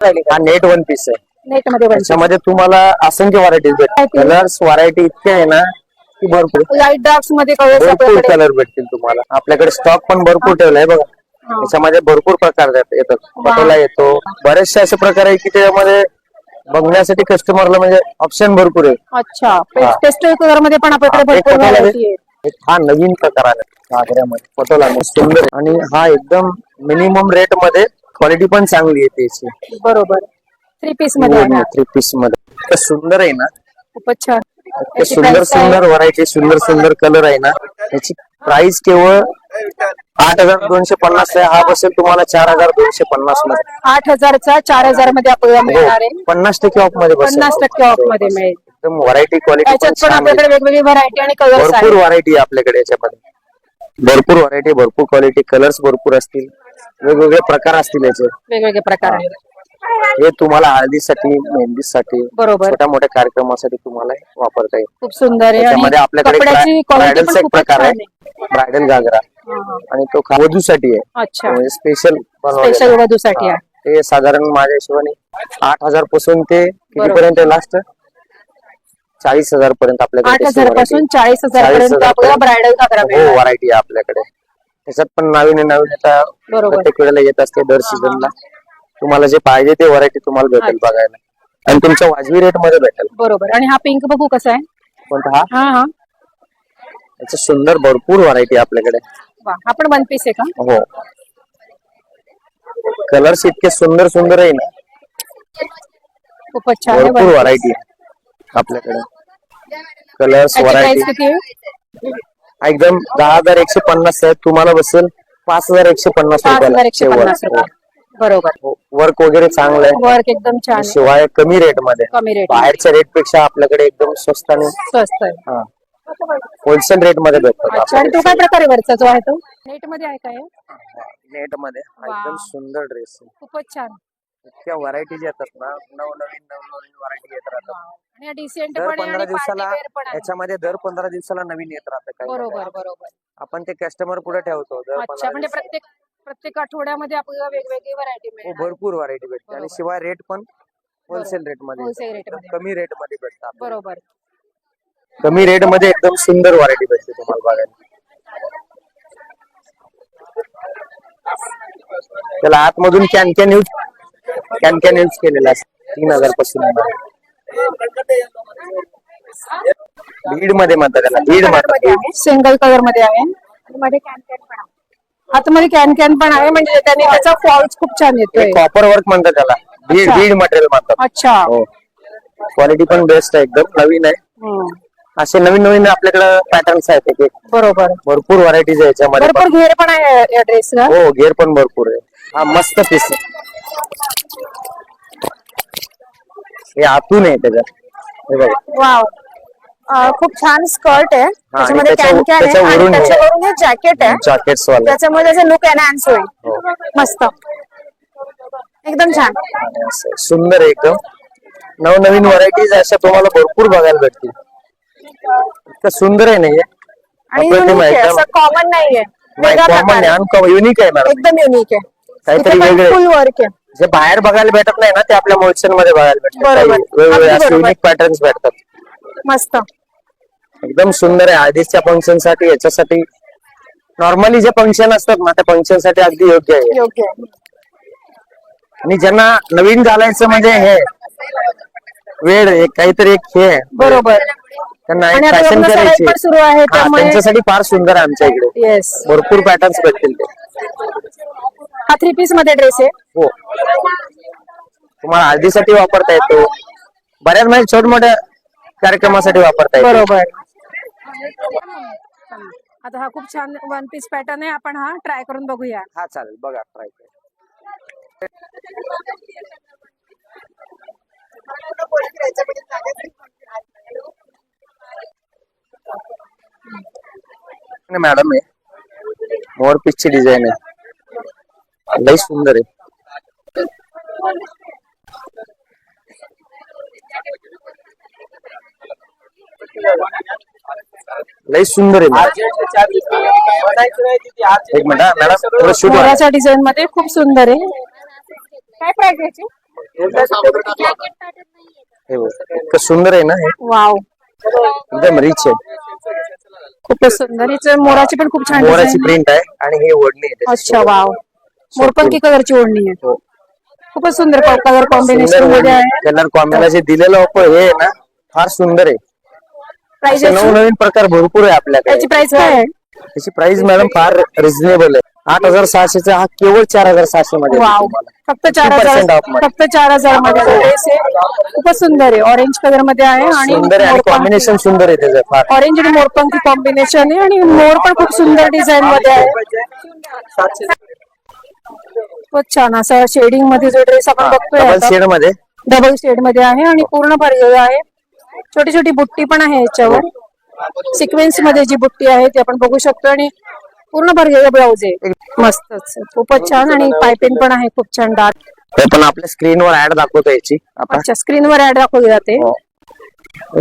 हा net one piece आहे. Net मध्ये त्याच्यामध्ये तुम्हाला असंख्य व्हरायटीज भेटतील. कलर्स व्हरायटी इतके आहे ना की भरपूर. लाईट डार्क्स मध्ये कलर्स भरपूर आपल्याकडे कलर भेटतील तुम्हाला. आपल्याकडे स्टॉक पण भरपूर ठेवलाय बघा. त्याच्यामध्ये भरपूर प्रकार येतात. पटोला येतो. बरेचसे असे प्रकार आहे की त्याच्यामध्ये बघण्यासाठी कस्टमरला म्हणजे ऑप्शन भरपूर आहे. अच्छा, पेस्टल कलर मध्ये पण आपल्याकडे भरपूर व्हरायटी आहे. हा नवीन प्रकार आला आग्र्यामध्ये पटोला सुंदर आणि हा एकदम मिनिमम रेट मध्ये क्वालिटी पण चांगली आहे त्याची. बरोबर. 3 पीस मध्ये आहे. 3 पीस मध्ये सुंदर आहे ना. खूपच छान. सुंदर सुंदर व्हरायटी सुंदर सुंदर कलर आहे ना. याची प्राइस केवळ 8,250 आहे. हा बसेल तुम्हाला 4,250 मध्ये. 8,000 चा 4,000 मध्ये आपल्याला मिळणार आहे. 50% ऑफ मध्ये बसेल. 50% ऑफ मध्ये मिळेल. एकदम व्हरायटी क्वालिटी त्याच्यात पण आपल्याकडे वेगवेगळी व्हरायटी आणि कलर्स आहेत. भरपूर व्हरायटी आहे आपल्याकडे याच्यामध्ये. भरपूर व्हरायटी भरपूर क्वालिटी कलर्स भरपूर असतील. वेगवेगळे प्रकार असतील याचे. वेगवेगळे प्रकार आहेत. हे तुम्हाला हळदीसाठी मेहंदीसाठी बरोबर. छोट्या मोठ्या कार्यक्रमासाठी तुम्हाला वापरता येईल. खूप सुंदर आहे. त्याच्यामध्ये आपल्याकडे कपड्याची क्वालिटी ब्रायडलचा पण एक खूपच प्रकार छान आहे. आहे. ब्रायडल घागरा आणि तो वधूसाठी आहे. अच्छा, स्पेशल स्पेशल वधूसाठी आहे. ते साधारण माझ्या हिशोबाने 8,000 पासून ते कितीपर्यंत लास्ट 40,000 पर्यंत आपल्याकडे. 8,000 पासून 40,000 पर्यंत आपल्याला ब्रायडल घागरा मिळेल. व्हरायटी आहे आपल्याकडे. त्याच्यात पण नवीन नवीन आता प्रत्येक वेळेला येत असते. दर सीझनला तुम्हाला जे पाहिजे ते व्हरायटी तुम्हाला भेटेल बघायला आणि तुमच्या वाजवी रेट मध्ये भेटेल. बरोबर. आणि हा पिंक बघू कसा आहे. कोणता हा? हा हा याचं सुंदर भरपूर व्हरायटी आपल्याकडे. वा, हा पण 1 पीस आहे का? हो. कलर्स इतके सुंदर सुंदर आहे ना. खूपच छान आहे. भरपूर व्हरायटी आहे आपल्याकडे. कलर्स याची प्राइस व्हरायटी किती आहे? एकदम 10,150 आहे. तुम्हाला बसेल 5,150 5,150 रुपये. बरोबर. वर्क वगैरे चांगलं आहे. वर्क एकदम छान आहे. शिवाय कमी रेट मध्ये. कमी रेट. बाहेरच्या रेट पेक्षा आपल्याकडे एकदम स्वस्त आणि स्वस्त आहे. होलसेल रेट मध्ये भेटतो. अच्छा, आणि तो काय प्रकार आहे वरचा जो आहे तो नेट मध्ये आहे काय? नेट मध्ये एकदम सुंदर ड्रेस. खूपच छान. इतक्या व्हरायटीज येतात ना. नवनवीन व्हरायटी येत राहतात. आणि डिसेंट दर पण आहे 15 आणि दिवसाला पार्टी वेअर पण आहे. याच्यामध्ये दर 15 दिवसाला नवीन येत राहतं काही. बरोबर बरोबर. आपण ते कस्टमर पुढे ठेवतो. अच्छा, म्हणजे प्रत्येक आठवड्यामध्ये आपल्याला वेगवेगळी व्हरायटी मिळेल. भरपूर व्हरायटी भेटते आणि शिवाय रेट पण होलसेल रेट मध्ये. होलसेल रेट मध्ये. कमी रेट मध्ये भेटतात. बरोबर. कमी रेट मध्ये एकदम सुंदर व्हरायटी भेटते तुम्हाला बघायला. त्याला आतमधून कॅन यूज केलेला असतो. 3,000 पासून. बीड मध्ये म्हणतात त्याला. बीड मध्ये सिंगल कलर मध्ये आहे. मध्ये कॅन पण आहे. आतमध्ये कॅन पण आहे. म्हणजे त्याने त्याचा फॉल्स खूप छान येतोय. कॉपर वर्क म्हणतात त्याला. बीड मटेरियल म्हणतात. अच्छा. हो. क्वालिटी पण बेस्ट आहे. एकदम नवीन आहे. असे नवीन नवीन आपल्याकडे पॅटर्न्स आहेत. बरोबर. भरपूर व्हरायटीज आहे याच्यामध्ये. भरपूर घेर पण आहे या ड्रेसला. हो, घेर पण भरपूर आहे. हा मस्त पीस आहे. हे आतून आहे त्याच्यात. हे बघा. वाव, खूप छान स्कर्ट आहे. त्याच्यामध्ये कॅन आहे आणि त्याच्यावरून त्याच्यावरून हे जॅकेट आहे. जॅकेट्स वाले. त्याच्यामध्ये त्याचा लुक एनहान्स होईल. मस्त, एकदम छान सुंदर आहे एकदम. नवनवीन व्हरायटीज अशा तुम्हाला भरपूर बघायला भेटतील. इतकं सुंदर आहे नाही आणि युनिक आहे. असं कॉमन नाहीये. वेगळा प्रकार आहे. युनिक आहे मॅडम. एकदम युनिक आहे. काहीतरी वेगळे. फुल वर्क आहे. जे बाहेर बघायला भेटत नाही ना ते आपल्या मोल्सेल मध्ये बघायला भेटतात. वेगवेगळे युनिक पॅटर्न्स भेटतात. मस्त, एकदम सुंदर आहे. हळदीच्या फंक्शन साठी याच्यासाठी नॉर्मली जे फंक्शन असतात ना त्या फंक्शन साठी अगदी योग्य आहे. योग्य आहे. आणि ज्यांना नवीन घालायचं म्हणजे हे वेळ काहीतरी एक हे आहे. बरोबर. त्यांना आणि एक आता फॅशन लग्न करायची पण सुरू आहे त्यामुळे त्यांच्यासाठी फार सुंदर आहे आमच्या इकडे. येस, भरपूर पॅटर्न्स भेटतील ते. हा 3 पीस मध्ये ड्रेस आहे. हो, तुम्हाला हळदीसाठी वापरता येतो. बऱ्याच म्हणजे छोट मोठ्या कार्यक्रमासाठी वापरता येतो. बरोबर. आता हा खूप छान 1 पीस पॅटर्न आहे. आपण हा ट्राय करून बघूया. हा चालेल, बघा ट्राय करा. मॅडम आहे. मोर पीसची डिझाईन आहे. लई सुंदर आहे. लई सुंदर आहे. एक मिनिट मॅडम, थोडं शूट मोराच्या डिझाईन मध्ये खूप सुंदर आहे. काय प्राइस याची? हे बघ, इतकं सुंदर आहे ना हे, वाव, एकदम रिच आहे. खूपच सुंदर. हिचं मोराची पण खूप छान मोराची design. प्रिंट आहे आणि हे ओढणी आहे त्याची. अच्छा, वाव, मोरपंखी कलरची ओढणी आहे. हो. खूपच सुंदर कलर कॉम्बिनेशन सुंदर मध्ये आहे. कलर कॉम्बिनेशन जे दिलेलं हे आहे ना फार सुंदर आहे. प्राइस असे नवनवीन प्रकार भरपूर आहे आपल्याकडे. त्याची प्राइस काय आहे? त्याची प्राइस मॅडम फार रिझनेबल आहे. 8,600 हा केवळ 4,600 मध्ये आहे वाव, तुम्हाला. फक्त 4,000 50% off मध्ये. फक्त 4,000 मध्ये ड्रेस आहे. खूपच सुंदर आहे. ऑरेंज कलर मध्ये आहे आणि सुंदर आहे आणि कॉम्बिनेशन सुंदर आहे त्याचं फार. ऑरेंज आणि मोरपंखी कॉम्बिनेशन आहे आणि मोर पण खूप सुंदर डिझाईन मध्ये आहे. खूपच छान असं शेडिंग मध्ये जो ड्रेस आपण बघतोय डबल आता, शेड मध्ये डबल शेड मध्ये आहे आणि पूर्ण भरलेलं आहे. छोटी छोटी बुट्टी पण आहे याच्यावर. सिक्वेन्स मध्ये जी बुट्टी आहे ती आपण बघू शकतो आणि पूर्ण भरलेलं ब्लाऊज आहे. मस्तच, खूपच छान. आणि पायपिंग पण आहे खूप छान डार्क. हे पण आपल्या स्क्रीनवर ऍड दाखवतो याची आता. अच्छा, स्क्रीनवर ऍड दाखवली जाते.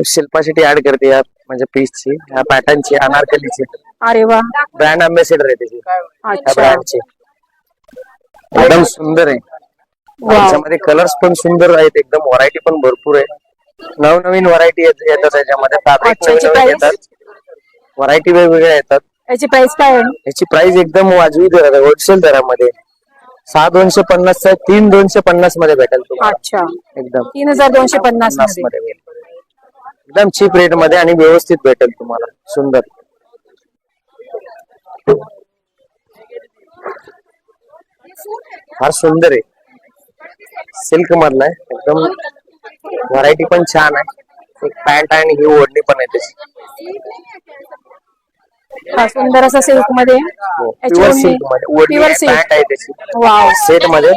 शिल्पा शेट्टी ऍड करते या म्हणजे पीसची, या पॅटर्नची, अनारकलीची. अरे वा, ब्रँड अम्बॅसिडर आहे त्याची, त्या अच्छा, ब्रँडची. एकदम सुंदर आहे. वाव, त्याच्यामध्ये कलर्स पण सुंदर आहेत, एकदम व्हरायटी पण भरपूर आहे. नवनवीन व्हरायटी येतात त्याच्यामध्ये. फॅब्रिक अच्छा, याची नवीन price? येतात, व्हरायटी वेगवेगळ्या येतात. याची प्राइस काय आहे? याची प्राइस एकदम वाजवी दरात आहे, होलसेल दरामध्ये. 6,250 चा 3,250 मध्ये भेटेल तुम्हाला. अच्छा, एकदम 3,250 मध्ये. मध्ये भेटेल. एकदम चीप रेट मध्ये आणि व्यवस्थित भेटेल तुम्हाला. सुंदर, फार सुंदर आहे. सिल्क मधला आहे एकदम. व्हरायटी पण छान आहे. एक पॅन्ट आहे आणि ही ओढणी पण आहे त्याची. हा सुंदर असा सिल्क मध्ये. याची प्युअर ओढणी- सिल्क मध्ये ओढणी प्युअर आहे, सिल्क. पॅन्ट आहे त्याची वाव, सेट मध्ये.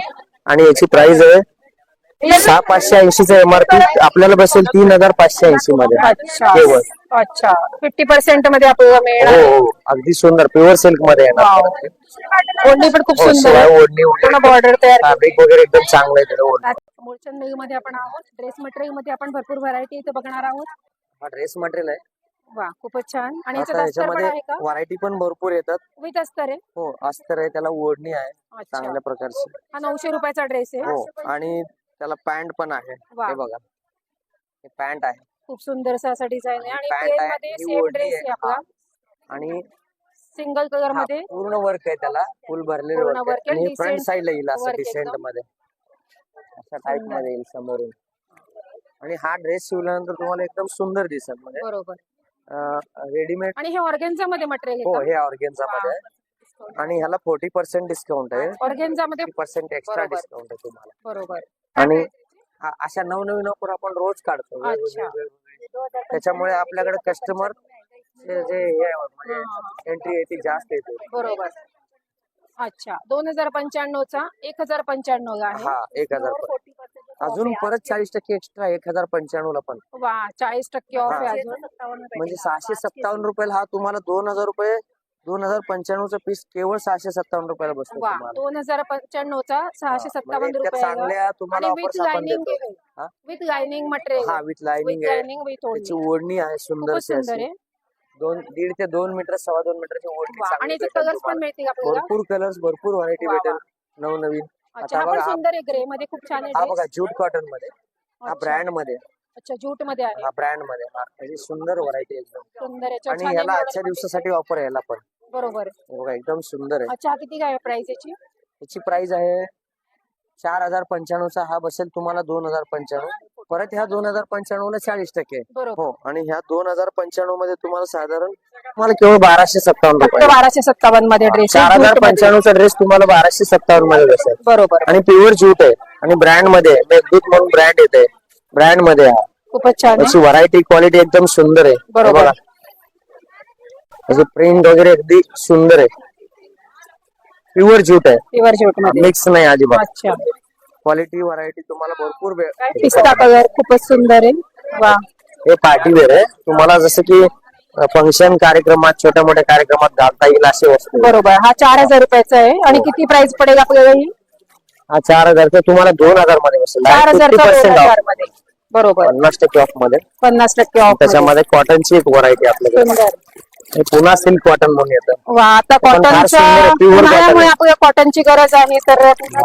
आणि याची प्राइस आहे 6,580 चा एमआरपी, आपल्याला बसेल 3,580 मध्ये अच्छा, केवळ. अच्छा, 50% मध्ये आपल्याला हो मिळणार. हो, अगदी सुंदर प्युअर सिल्क मध्ये येणार. वाव, ओढणी पण खूप हो, सुंदर शिवाय आहे. ओढणी पूर्ण बॉर्डर तयार केली. फॅब्रिक वगैरे एकदम चांगलं आहे त्याचं ओढणी. मुळचंद मध्ये आपण आहोत. ड्रेस मटेरियल मध्ये आपण भरपूर व्हरायटी इथे बघणार आहोत. हा ड्रेस मटेरियल आहे. वा, खूपच छान. आणि आता याच्यात अस्तर पण याच्यामध्ये आहे का? व्हरायटी पण भरपूर येतात. विथ अस्तर आहे. हो, अस्तर आहे, त्याला ओढणी आहे अच्छा, चांगल्या प्रकारची. हा 900 रुपयाचा ड्रेस आहे. हो, आणि त्याला पॅन्ट पण आहे. वा. हे बघा, हे पॅन्ट आहे. खूप सुंदर असा डिझाईन आहे आणि पॅन्ट प्लेन आहे, मध्ये ही सेम ओढणी ड्रेस आहे. आहे आपला. आणि सिंगल कलर मध्ये पूर्ण वर्क आहे, त्याला फुल भरलेलं पूर्ण वर्क work आहे. आहे, आणि फ्रंट decent साइडला येईल असं work डिसेंट एकदम. मध्ये, अशा टाइप सुंदर. मध्ये येईल समोरून. आणि हा ड्रेस शिवल्यानंतर तुम्हाला एकदम सुंदर दिसेल. म्हणजे बरोबर. रेडीमेड. आणि हे ऑर्गेन्झा मध्ये मटेरियल हो, आहे हे ऑर्गेन्झा मध्ये आहे. आणि ह्याला 40% डिस्काउंट आहे. ऑर्गेन्झा मध्ये. 40% एक्स्ट्रा बरोबर. डिस्काउंट आहे तुम्हाला. बरोबर. आणि अशा नवनवीन ऑफर आपण रोज काढतो अच्छा. त्याच्यामुळे आपल्याकडे कस्टमर जे हे आहे, म्हणजे एंट्री आहे ती जास्त येते. बरोबर. अच्छा, 2,095 चा 1,095 ला आहे. हा, 1,000 अजून परत 40% एक्स्ट्रा 1,095 ला पण. वा, 40% ऑफ आहे हा. अजून. म्हणजे 657 रुपयाला हा तुम्हाला 2,000 रुपये 2,095 चा पीस केवळ 657 रुपयाला बसतो वा, तुम्हाला. 2,095 चा 657 म्हणजे इतक्या रुपयाला. चांगल्या तुम्हाला आणि ऑफर्स विथ आपण लाइनिंग देतो. हा? With lining material. हा, विथ लाइनिंग विथ आहे. लाइनिंग विथ त्याची ओढणी. ओढणी आहे सुंदर खूपच सुंदर आहे. 1.5 ते 2 मीटर 2.25 मीटरची ओढणी वा, चांगली आणि याचे भेटेल कलर्स पण तुम्हाला. मिळतील आपल्याला. भरपूर कलर्स, भरपूर व्हरायटी वा, वा. भेटेल नवनवीन. अच्छा, आता हा पण बघा, सुंदर आहे. ग्रे मध्ये खूप छान आहे हा dress. बघा ज्यूट कॉटन मध्ये, हा अच्छा. ब्रँड मध्ये, अच्छा, जूट मध्ये आहे. हा ब्रँड मध्ये. हा, त्याची सुंदर व्हरायटी एकदम. सुंदर याच्यावर आणि छान ह्याला embroidery आजच्या पण दिवसासाठी ऑफर आहे ह्याला पण. दिसते. बरोबर. बघा एकदम सुंदर आहे. अच्छा, किती काय प्राइस याची? याची प्राइस आहे 4,095 चा, हा बसेल तुम्हाला 2,095. परत ह्या 2,095 ला 40%. बरोबर. हो, आणि ह्या 2,095 मध्ये तुम्हाला साधारण तुम्हाला केवळ 1,257 फक्त रुपये. 1,257 मध्ये ड्रेस. 4,095 चा ड्रेस तुम्हाला 1,257 मध्ये बसेल. बरोबर. आणि प्युअर ज्यूट आहे आणि ब्रँड मध्ये मेघदूत म्हणून ब्रँड येते, ब्रँड मध्ये आहे. खूपच छान त्याची आहे. व्हरायटी क्वालिटी एकदम सुंदर आहे. हे बरोबर. बघा, त्याची प्रिंट वगैरे अगदी सुंदर आहे. प्युअर ज्यूट आहे, प्युअर जूट मध्ये. मिक्स नाही अजिबात. अच्छा, क्वालिटी व्हरायटी तुम्हाला भरपूर पिस्ता कलर खूपच सुंदर आहे. वा, हे पार्टी वेअर आहे. तुम्हाला जसं की फंक्शन कार्यक्रमात, छोट्या मोठ्या कार्यक्रमात घालता येईल अशी वस्तू. बरोबर. हा 4,000 रुपयाचा आहे. आणि किती प्राइस पडेल आपल्याला ही? हा 4,000 तुम्हाला 2,000 मध्ये बसेल. 4,000 चा 50% 2,000 ऑफ, मध्ये. बरोबर. 50% ऑफ मध्ये. 50% ऑफ. त्याच्यामध्ये कॉटनची एक व्हरायटी आपल्याकडे. सुंदर. हे पुन्हा सिल्क कॉटन म्हणून येतं. वा, आता पण फार कॉटनच्या सुंदर आहे, pure cotton उन्हाळ्यामुळे आहे. आपल्याला कॉटनची गरज आहे तर पुन्हा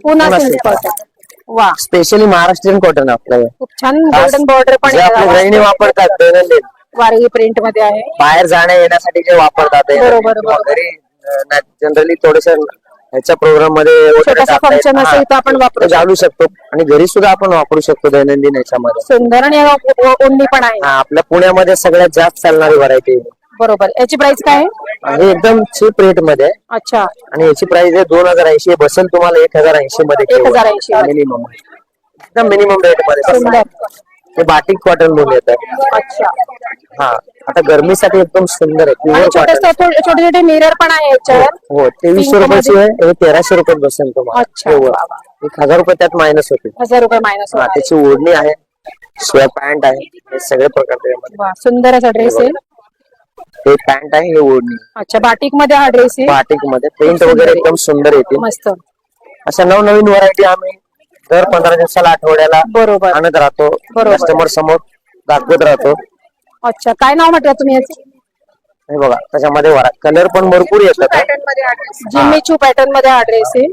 पुन्हा सिल्क silk कॉटन. वा स्पेशली महाराष्ट्रीयन कॉटन आपल्याला खूप छान गोल्डन बॉर्डर पण जे आपल्या गृहिणी वापरतात दैनंदिन वारगी प्रिंट मध्ये आहे. बाहेर जाण्या येण्यासाठी जे वापरतात बरोबर, किंवा बरोबर. घरी जनरली थोडेसे ह्याच्या प्रोग्राम मध्ये वगैरे छोटासा टाकता येतं. फंक्शन असेल तर आपण वापरू ते घालू शकतो आणि घरी सुद्धा आपण वापरू शकतो दैनंदिन याच्यामध्ये. सुंदर आणि ओढणी पण आहे. हा, आपल्या पुण्यामध्ये सगळ्यात जास्त चालणारी व्हरायटी बरोबर. याची प्राइस काय आहे? हे एकदम चीप रेट मध्ये आहे. अच्छा, आणि याची प्राइस आहे 2080. बसेल तुम्हाला 1080 मध्ये 1080 मिनिमम, एकदम मिनिमम रेट मध्ये बसेल. सुंदर. हे बाटिक कॉटन म्हणून येतं. अच्छा. हा, आता गरमीसाठी एकदम सुंदर आहे. आणि प्युअर छोटे कॉटन. छोटे छोटे मिरर पण आहे याच्यावर. हो, 2300 रुपयाची आहे. हे 1300 रुपयात बसेल तुम्हाला. अच्छा. हे वर. 1000 रुपये त्यात मायनस होते. 1000 रुपये मायनस. हा, त्याची ओढणी आहे, शिवाय पॅन्ट आहे, हे सगळे प्रकार त्याच्यामध्ये. वा, सुंदर असा ड्रेस आहे. हे पॅन्ट आहे, हे ओढणी. अच्छा, बाटिक मध्ये हा ड्रेस आहे. बाटिक मध्ये प्रिंट वगैरे एकदम सुंदर येते. मस्त. अशा नवनवीन व्हरायटी आम्ही दर 15 दिवसाला, आठवड्याला बरोबर. आणत राहतो. बरोबर. कस्टमर समोर दाखवत राहतो. अच्छा, काय नाव म्हटलं तुम्ही याचं? हे बघा, त्याच्यामध्ये कलर पण भरपूर येतात. जिम्मीचू पॅटर्न मध्ये हा ड्रेस आहे.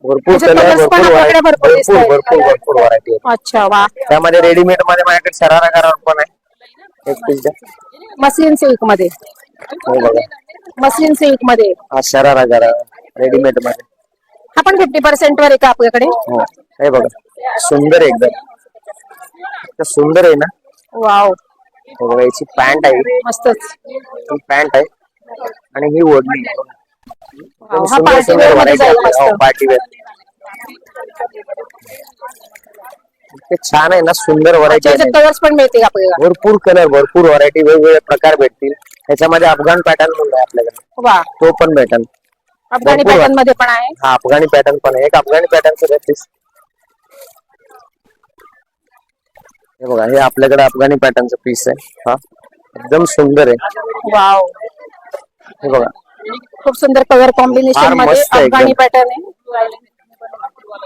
भरपूर त्याच्यात कलर, colours पण भरपूर आपल्याकडे भरपूर भरपूर दिसतायत. भरपूर भरपूर व्हरायटी आहे. अच्छा, वा. त्यामध्ये रेडीमेड मध्ये माझ्याकडे शरारा करार पण आहे. एक पीस द्या. मस्लिन सिल्क मध्ये. हे बघा, मस्लिन सिल्क मध्ये हा शरारा करार रेडीमेड मध्ये. हा पण 50% वर आहे का आपल्याकडे? हो, हे बघा, सुंदर आहे एकदम. इतकं सुंदर आहे ना. वाव, हे बघा, याची पॅन्ट आहे, मस्तच. ही पॅन्ट आहे आणि ही ओढणी आहे. वाव, हा पार्टी वेअर मध्ये जाईल मस्त. Party wear. इतके छान आहे ना, सुंदर व्हरायटी आहे. त्याच्यात कलर्स पण मिळतील आपल्याला. भरपूर कलर, भरपूर व्हरायटी, वेगवेगळे प्रकार भेटतील. त्याच्यामध्ये अफगाण पॅटर्न म्हणून आहे आपल्याकडे, वा, तो पण भेटल. अफगाणी भरपूर पॅटर्न मध्ये पण आहे. हा, अफगाणी पॅटर्न पण आहे. एक अफगाणी पॅटर्नचं पीस. हे बघा, हे आपल्याकडे अफगाणी पॅटर्नचं पीस आहे. हा, एकदम सुंदर आहे. वाव, हे बघा, खूप सुंदर कलर फार कॉम्बिनेशन मध्ये मस्त आहे अफगाणी एकदम. पॅटर्न आहे.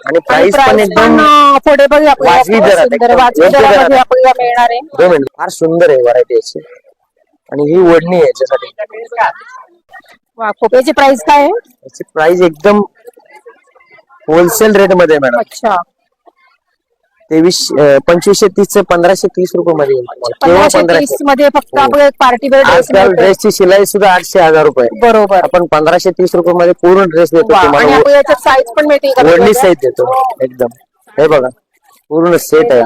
आणि प्राइस पण एकदम अफोर्डेबल वाजवी दरात, एकदम वाजवी योग्य दरामध्ये दरात. आपल्याला मिळणार आहे. 2 मिनिट. फार सुंदर आहे व्हरायटी याची. आणि ही ओढणी आहे याच्यासाठी. वा, खूप. याची प्राइस काय आहे? याची प्राइस एकदम होलसेल रेट मध्ये मॅडम. अच्छा, 2530 चे 1530 रुपये मध्ये येईल तुम्हाला. केवळ 1530 1500. मध्ये फक्त आपल्याला पार्टी वेअर ड्रेस आजकाल ड्रेसची शिलाई सुद्धा 800-1000 रुपये. बरोबर. आपण 1530 रुपये मध्ये पूर्ण ड्रेस देतो वा, आणि तुम्हाला. आपल्याला याच्यात साईज पण मिळते का ओढणी वेगवेगळ्या? सहित देतो एकदम. हे बघा, पूर्ण सेट आहे.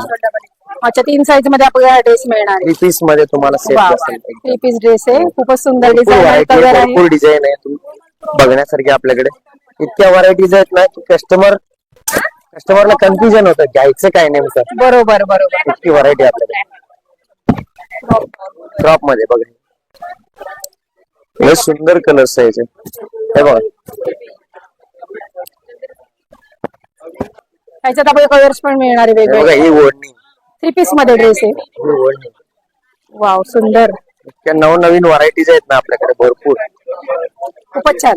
अच्छा, 3 साईज मध्ये आपल्याला ड्रेस मिळणार 3 पीस मध्ये तुम्हाला सेट आहे. असेल. 3 पीस ड्रेस आहे. खूपच सुंदर भरपूर डिझाईन व्हरायटी, कलर आहे. भरपूर डिझाईन आहे. तुम्ही बघण्यासारखी आपल्याकडे इतक्या व्हरायटीज आहेत ना की कस्टमरला कन्फ्युजन होतं घ्यायचं काय नेमकं. बरोबर, बरोबर. इतकी व्हरायटी आपल्याकडे. क्रॉप मध्ये बघा, हे सुंदर कलर्स आहे याचे. हे बघा, त्याच्यात आपल्याला कलर्स पण मिळणार आहे हे बघा, वेगवेगळे. ही ओढणी, 3 पीस मध्ये ड्रेस आहे. ही ओढणी. वाव, सुंदर. इतक्या नवनवीन व्हरायटीज आहेत ना आपल्याकडे भरपूर. खूपच छान,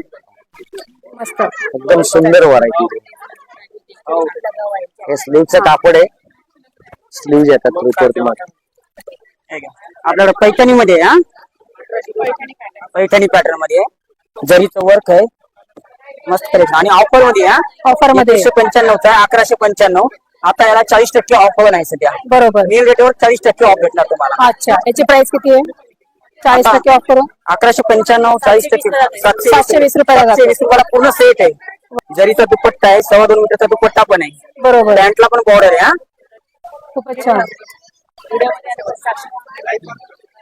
मस्त. एकदम सुंदर व्हरायटी. हे स्लीवचं कापड आहे. स्लीव्ह येतात रिपोर्ट तुम्हाला. आपल्याकडे पैठणी मध्ये हा पैठणी पॅटर्न मध्ये जरीचं वर्क आहे, मस्त कलेक्शन. आणि ऑफर मध्ये हा ऑफर मध्ये 1195 चा 1195. आता याला 40% ऑफर नाही सध्या. बरोबर. मेन रेटवर 40% ऑफ भेटणार तुम्हाला. अच्छा, याची प्राइस किती आहे? 40% ऑफ करून 1195, 40%, 720 रुपयाला जातो. 720 रुपयाला पूर्ण सेट आहे. जरीचा दुपट्टा आहे, 2.25 मीटरचा दुपट्टा पण आहे. बरोबर. पॅन्टला पण बॉर्डर आहे. हा, खूपच छान.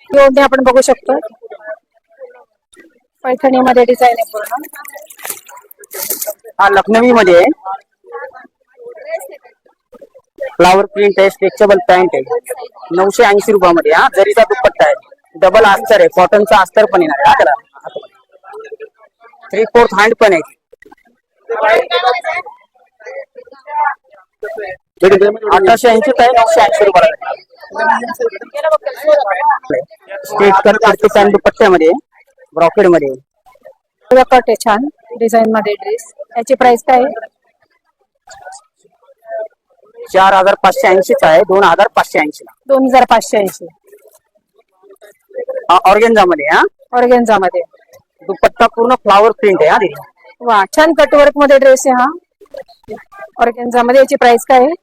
ही ओढणी आपण बघू शकतो. पैठणी मध्ये डिझाईन आहे पूर्ण. हा लखनवी मध्ये आहे. फ्लावर प्रिंट आहे, स्ट्रेचेबल पॅन्ट आहे. 980 रुपयामध्ये. हा, जरीचा दुपट्टा आहे, डबल अस्तर आहे, कॉटनचा अस्तर पण येणार आहे. त्याला 3/4 हँड पण आहे. 880 आहे, 980 रुपयाला. स्ट्रेट कट कुर्ती पॅन्ट दुपट्ट्यामध्ये, ब्रॉकेड मध्ये. कट आहे छान डिझाईन मध्ये ड्रेस. याची प्राइस काय आहे? 4580 चा आहे, 2580 ला. 2580. ऑर्गेन्झा मध्ये. हा, ऑर्गेन्झा मध्ये. दुपट्टा पूर्ण फ्लावर प्रिंट आहे. हा, वा, छान कटवर्क मध्ये ड्रेस आहे हा. ऑर्गेन्झा मध्ये याची प्राइस काय आहे?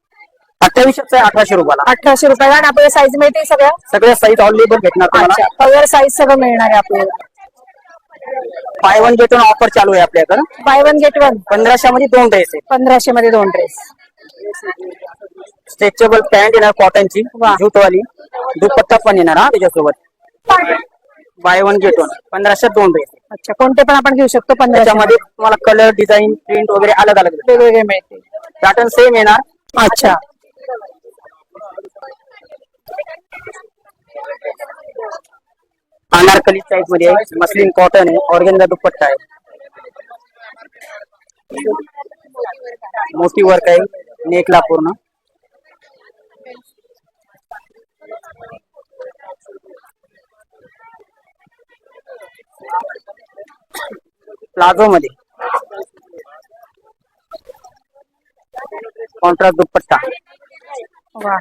2800 आहे, 1800 रुपयाला. 1800 रुपयाला. आणि आपल्याला साईज मिळते सगळ्या? सगळ्या साईज अवेलेबल भेटणार तुम्हाला. अच्छा, कलर साईज सगळं मिळणार आहे आपल्याला. By one get one offer चालू आहे आपल्याकडे. By one get one. 1500 मध्ये 2 ड्रेस आहे. 1500 मध्ये 2 ड्रेस. स्ट्रेचेबल पॅन्ट येणार कॉटनची वा. जूटवाली. दुपट्टा पण येणार हा त्याच्यासोबत. By one get one 1500 2 dress. अच्छा, कोणते पण आपण घेऊ शकतो 1500 त्याच्यामध्ये तुम्हाला कलर डिझाईन प्रिंट वगैरे अलग अलग वेगवेगळे मिळते. पॅटर्न सेम येणार. अच्छा, अनारकली टाइप मध्ये आहे. मस्लिन कॉटन आहे. ऑर्गेन्झा दुपट्टा आहे. मोठी वर्क आहे नेकला पूर्ण. प्लाझो मध्ये कॉन्ट्रास्ट दुपट्टा. वा.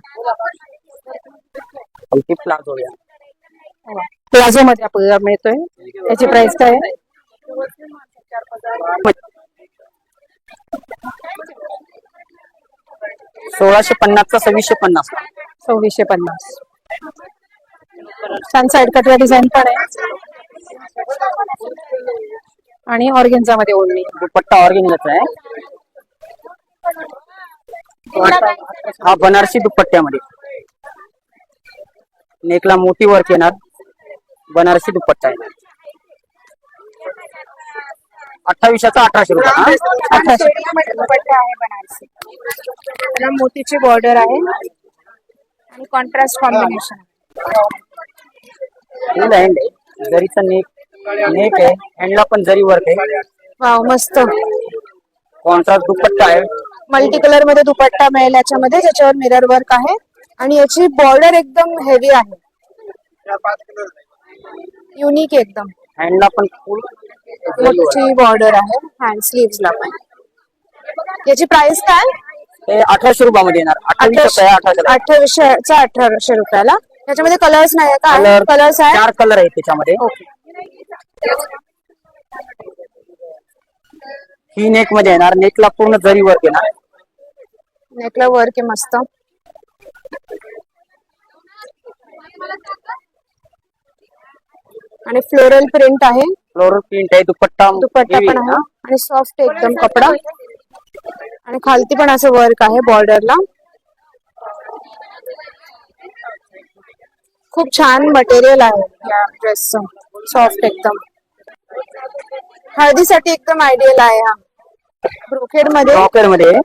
प्लाझो या प्लाझो मध्ये आपल्याला मिळतोय. याची प्राइस काय आहे? 1650 चा 2650. 2650. छान साईड कटवा डिझाईन पण आहे. आणि ऑर्गेन्झा मध्ये ओढणी. दुपट्टा ऑर्गेन्झाचा आहे. हा बनारसी दुपट्ट्यामध्ये नेकला मोठी वर्क येणार. बनारसी दुपट्टा आहे. 2800 चा 1800 रुपये. 1800 दुपट्टा आहे बनारसी. त्याला मोतीची बॉर्डर आहे आणि कॉन्ट्रास्ट कॉम्बिनेशन. फुल हँड आहे. जरीचा नेक आहे. हँडला पण जरी वर्क आहे. वाव, मस्त. कॉन्ट्रास्ट दुपट्टा आहे. मल्टी कलर मध्ये दुपट्टा मिळेल याच्यामध्ये, ज्याच्यावर मिरर वर्क आहे. आणि याची बॉर्डर एकदम हेवी आहे. युनिक एकदम. हँडला पण फुल मोठी बॉर्डर आहे हँड स्लीव्स ला पण. याची प्राइस काय? ते 1800 रुपयामध्ये येणार. 2800 आहे. 1800. 2800 1800 रुपयाला. याच्यामध्ये कलर्स नाही आहे का? कलर कलर्स आहे. 4 कलर आहेत त्याच्यामध्ये. ही नेक मध्ये येणार. नेकला पूर्ण जरी वर्क येणार. नेकला वर्क आहे मस्त. आणि फ्लोरल प्रिंट आहे. फ्लोरल प्रिंट आहे. दुपट्टा दुपट्टा पण आहे आणि सॉफ्ट एकदम कपडा. आणि खालती पण असं वर्क आहे बॉर्डरला. खूप छान मटेरियल आहे या ड्रेसचं. सॉफ्ट एकदम. हळदीसाठी एकदम आयडियल आहे हा. ब्रोकेड मध्ये. रॉकर मध्ये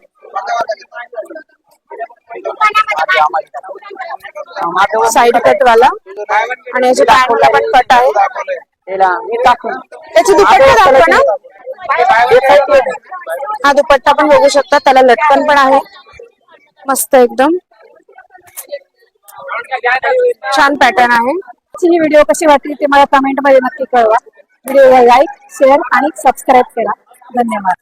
साइड कट वाला. आणि याच्या पॅन्टला पण कट आहे. त्याची दुपट्टा दाखवा ना. हा दुपट्टा पण बघू शकता. त्याला लटकन पण आहे. मस्त एकदम छान पॅटर्न आहे. ही व्हिडिओ कशी वाटली ते मला कमेंट मध्ये नक्की कळवा. व्हिडिओला लाईक शेअर आणि सबस्क्राईब करा. धन्यवाद.